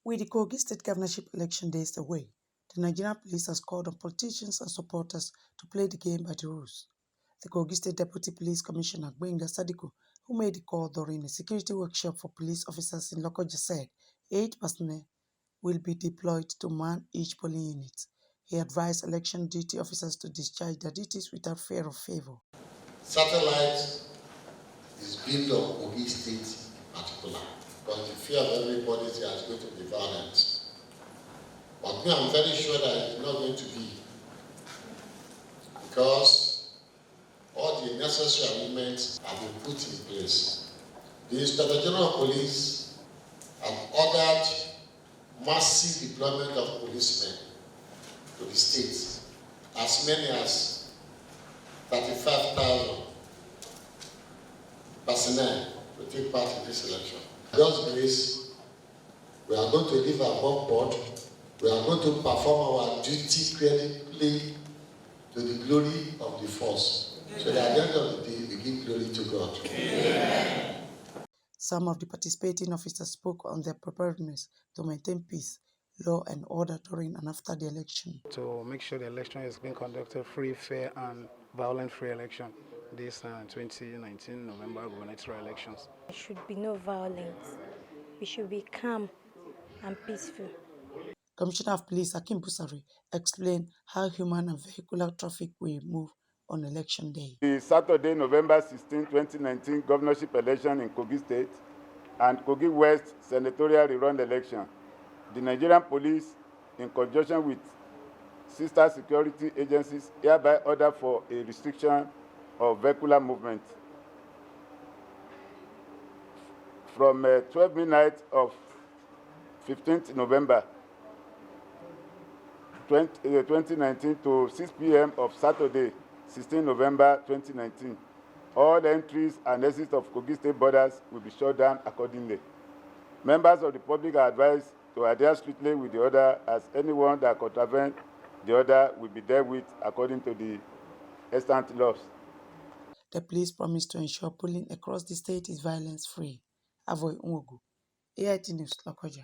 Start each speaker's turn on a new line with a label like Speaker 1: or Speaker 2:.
Speaker 1: With the Kogi state governorship election days away, the Nigerian police has called on politicians and supporters to play the game by the rules. The Kogi State Deputy Police Commissioner Gbenga Sadiku, who made the call during a security workshop for police officers in Lokoja, said 8 personnel will be deployed to man each polling unit. He advised election duty officers to discharge their duties without fear of favor.
Speaker 2: Satellite is built on Kogi State in particular, because the fear of everybody here is going to be violent. But me, I'm very sure that it's not going to be, because all the necessary amendments have been put in place. The Inspector General of Police have ordered massive deployment of policemen to the state, as many as 35,000 personnel to take part in this election. God's grace, we are going to live above board. We are going to perform our duty credibly to the glory of the force. So that at the end of the day, we give glory to God. Amen.
Speaker 1: Some of the participating officers spoke on their preparedness to maintain peace, law and order during and after the election.
Speaker 3: To make sure the election is being conducted free, fair and violent-free election. This 2019 November gubernatorial elections.
Speaker 4: There should be no violence. We should be calm and peaceful.
Speaker 1: Commissioner of Police Hakeem Busari explained how human and vehicular traffic will move on election day.
Speaker 5: The Saturday, November 16, 2019 governorship election in Kogi State and Kogi West senatorial rerun election, the Nigerian police, in conjunction with sister security agencies, hereby order for a restriction of vehicular movement from 12 midnight of 15th November 2019 to 6 p.m. of Saturday, 16 November 2019. All entries and exits of Kogi State borders will be shut down accordingly. Members of the public are advised to adhere strictly with the order, as anyone that contravenes the order will be dealt with according to the extant laws.
Speaker 1: The police promised to ensure polling across the state is violence-free. Avoy Unwogu, AIT News, Lokoja.